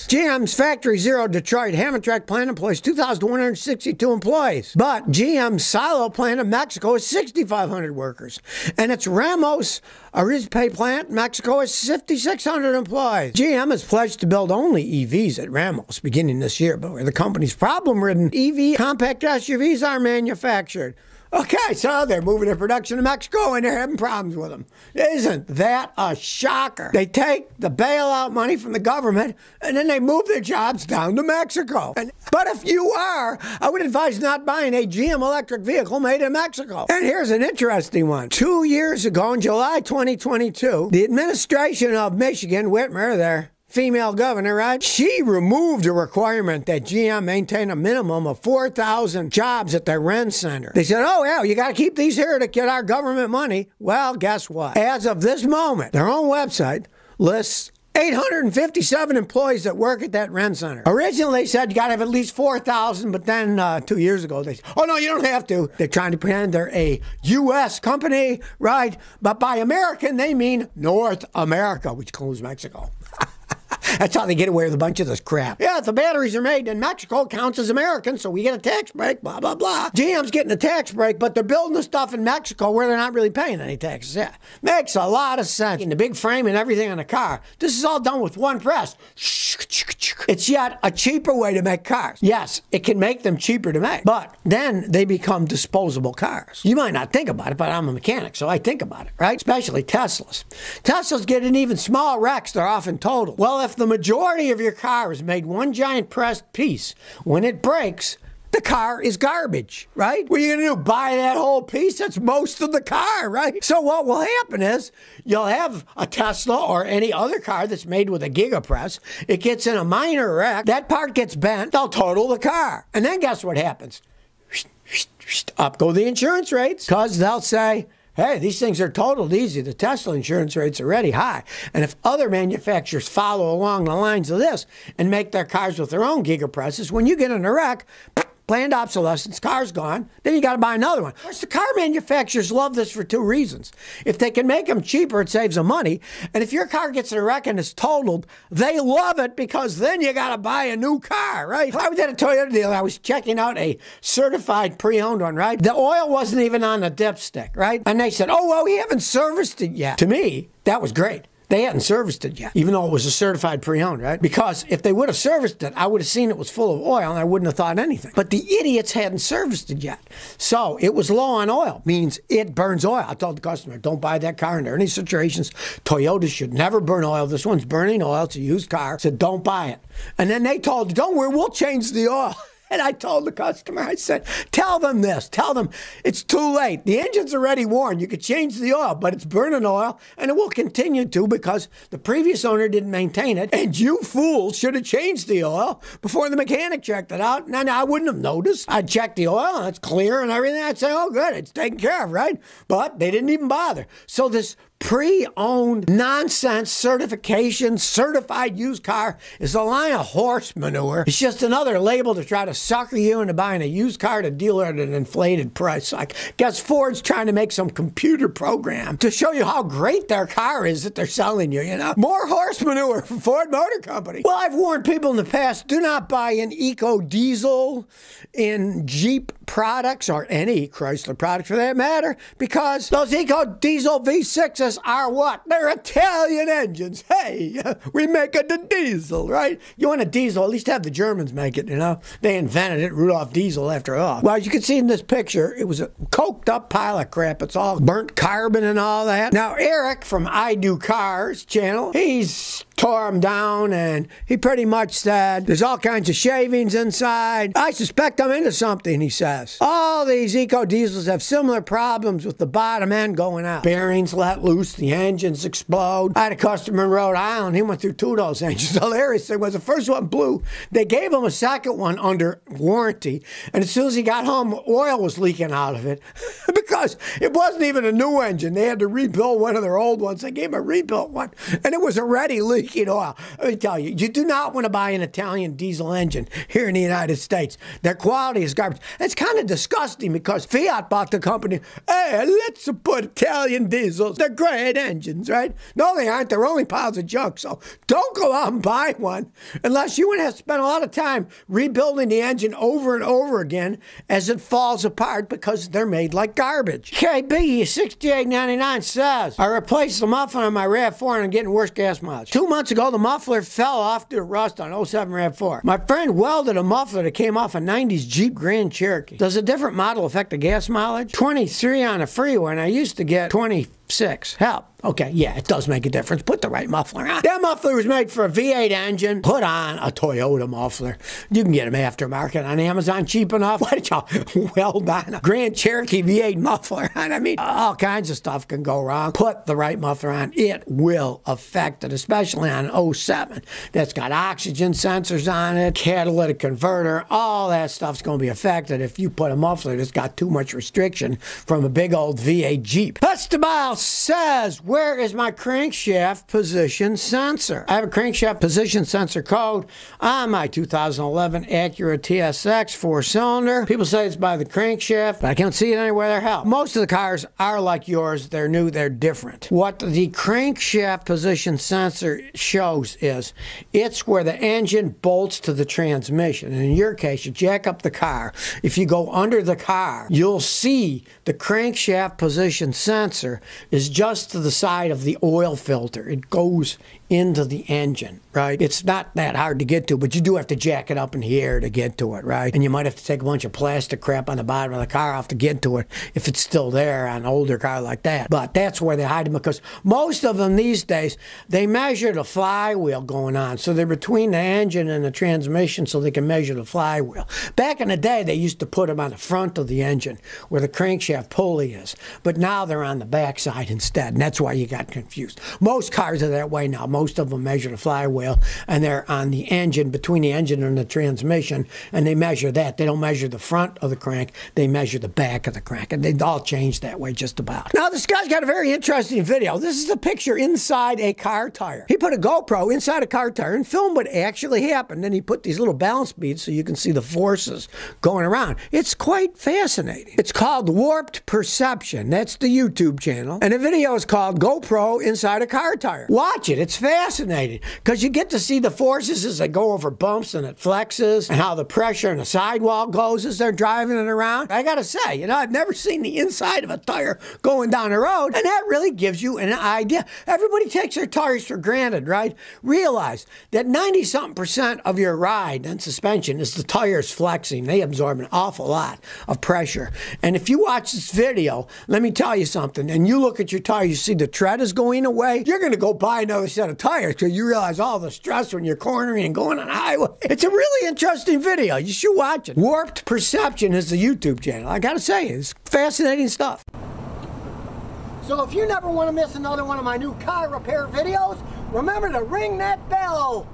this. GM's Factory Zero Detroit Hamtramck plant employs 2,162 employees. But GM's Silo plant in Mexico is 6,500 workers. And its Ramos Arizpe plant in Mexico is 5,600 employees. GM has pledged to build only EVs at Ramos beginning this year, but where the company's problem-ridden EV compact SUVs are manufactured. Okay, so they're moving their production to Mexico and they're having problems with them. Isn't that a shocker? They take the bailout money from the government and then they move their jobs down to Mexico. But if you are, I would advise not buying a GM electric vehicle made in Mexico. And here's an interesting one. 2 years ago, in July 2022, the administration of Michigan, Whitmer, their female governor, right? She removed a requirement that GM maintain a minimum of 4,000 jobs at their Ren Center. They said, oh, yeah, you got to keep these here to get our government money. Well, guess what? As of this moment, their own website lists 857 employees that work at that Ren Center. Originally, they said you got to have at least 4,000, but then 2 years ago, they said, oh, no, you don't have to. They're trying to pretend they're a U.S. company, right? But by American, they mean North America, which includes Mexico. That's how they get away with a bunch of this crap. Yeah, if the batteries are made in Mexico, it counts as American, so we get a tax break, blah, blah, blah. GM's getting a tax break, but they're building the stuff in Mexico where they're not really paying any taxes. Yeah, makes a lot of sense. In the big frame and everything on the car, this is all done with one press. It's yet a cheaper way to make cars. Yes, it can make them cheaper to make, but then they become disposable cars. You might not think about it, but I'm a mechanic, so I think about it, right? Especially Teslas. Teslas get in even small wrecks, they're often totaled. Well, if the majority of your car is made one giant pressed piece, when it breaks, the car is garbage, right? What are you going to do? Buy that whole piece? That's most of the car, right? So what will happen is you'll have a Tesla or any other car that's made with a gigapress. It gets in a minor wreck. That part gets bent. They'll total the car. And then guess what happens? Up go the insurance rates, because they'll say, hey, these things are totaled easy. The Tesla insurance rate's already high. And if other manufacturers follow along the lines of this and make their cars with their own gigapresses, when you get in a wreck, planned obsolescence, car's gone, then you got to buy another one. Of course, the car manufacturers love this for two reasons. If they can make them cheaper, it saves them money. And if your car gets in a wreck and is totaled, they love it because then you got to buy a new car, right? I was at a Toyota dealer. I was checking out a certified pre-owned one, right? The oil wasn't even on the dipstick, right? And they said, oh, well, we haven't serviced it yet. To me, that was great. They hadn't serviced it yet, even though it was a certified pre-owned, right? Because if they would have serviced it, I would have seen it was full of oil and I wouldn't have thought anything. But the idiots hadn't serviced it yet. So it was low on oil, means it burns oil. I told the customer, don't buy that car under any situations. Toyota should never burn oil. This one's burning oil. It's a used car. I said, don't buy it. And then they told, don't worry, we'll change the oil. And I told the customer, I said, tell them this. Tell them it's too late. The engine's already worn. You could change the oil, but it's burning oil, and it will continue to because the previous owner didn't maintain it. And you fools should have changed the oil before the mechanic checked it out. And I wouldn't have noticed. I'd check the oil, and it's clear and everything. I'd say, oh, good, it's taken care of, right? But they didn't even bother. So this pre-owned nonsense certification, certified used car is a line of horse manure. It's just another label to try to sucker you into buying a used car to dealer at an inflated price. I guess Ford's trying to make some computer program to show you how great their car is that they're selling you, you know? More horse manure from Ford Motor Company. Well, I've warned people in the past, do not buy an eco diesel in Jeep products or any Chrysler product for that matter, because those eco diesel V6s are what? They're Italian engines. Hey, we make a diesel, right? You want a diesel, at least have the Germans make it, you know? They invented it, Rudolf Diesel, after all. Well, as you can see in this picture, it was a coked up pile of crap. It's all burnt carbon and all that. Now, Eric from I Do Cars channel, he's tore them down, and he pretty much said, there's all kinds of shavings inside. I suspect I'm into something, he says. All these eco diesels have similar problems with the bottom end going out. Bearings let loose, the engines explode. I had a customer in Rhode Island, he went through two of those engines. The hilarious thing was the first one blew. They gave him a second one under warranty, and as soon as he got home, oil was leaking out of it because it wasn't even a new engine. They had to rebuild one of their old ones. They gave him a rebuilt one, and it was already leaking. leaking oil. Let me tell you, you do not want to buy an Italian diesel engine here in the United States. Their quality is garbage. It's kind of disgusting because Fiat bought the company. Hey, let's put Italian diesels. They're great engines, right? No, they aren't. They're only piles of junk. So don't go out and buy one unless you want to have to spend a lot of time rebuilding the engine over and over again as it falls apart because they're made like garbage. KB 6899 says, I replaced the muffler on my RAV4 and I'm getting worse gas mileage. 2 months ago, the muffler fell off due to rust on 07 RAV4. My friend welded a muffler that came off a 90s Jeep Grand Cherokee. Does a different model affect the gas mileage? 23 on a freeway, and I used to get 26. Help. Okay, yeah, it does make a difference. Put the right muffler on. That muffler was made for a V8 engine. Put on a Toyota muffler. You can get them aftermarket on Amazon cheap enough. Why did y'all weld on a Grand Cherokee V8 muffler on? I mean, all kinds of stuff can go wrong. Put the right muffler on. It will affect it, especially on 07. That's got oxygen sensors on it, catalytic converter. All that stuff's going to be affected if you put a muffler that's got too much restriction from a big old V8 Jeep. Esteban says, where is my crankshaft position sensor? I have a crankshaft position sensor code on my 2011 Acura TSX 4-cylinder. People say it's by the crankshaft, but I can't see it anywhere. They're hell. Most of the cars are like yours. They're new. They're different. What the crankshaft position sensor shows is it's where the engine bolts to the transmission. And in your case, you jack up the car. If you go under the car, you'll see the crankshaft position sensor is just to the side of the oil filter. It goes into the engine, right? It's not that hard to get to, but you do have to jack it up in the air to get to it, right? And you might have to take a bunch of plastic crap on the bottom of the car off to get to it if it's still there on an older car like that. But that's where they hide them, because most of them these days, they measure the flywheel going on. So they're between the engine and the transmission so they can measure the flywheel. Back in the day, they used to put them on the front of the engine where the crankshaft pulley is. But now they're on the back side instead, and that's why you got confused. Most cars are that way now. Most of them measure the flywheel, and they're on the engine, between the engine and the transmission, and they measure that. They don't measure the front of the crank, they measure the back of the crank, and they all change that way just about. Now, this guy's got a very interesting video. This is a picture inside a car tire. He put a GoPro inside a car tire and filmed what actually happened, and he put these little balance beads so you can see the forces going around. It's quite fascinating. It's called Warped Perception. That's the YouTube channel, and the video is called GoPro Inside a Car Tire. Watch it. It's fascinating because you get to see the forces as they go over bumps and it flexes, and how the pressure in the sidewall goes as they're driving it around. I gotta say, you know, I've never seen the inside of a tire going down the road, and that really gives you an idea. Everybody takes their tires for granted, right? Realize that 90-something% of your ride and suspension is the tires flexing. They absorb an awful lot of pressure. And if you watch this video, let me tell you something, and you look at your tire, you see the tread is going away, you're going to go buy another set of tires because you realize all the stress when you're cornering and going on a highway. It's a really interesting video. You should watch it. Warped Perception is the YouTube channel. I got to say, it's fascinating stuff. So if you never want to miss another one of my new car repair videos, remember to ring that bell.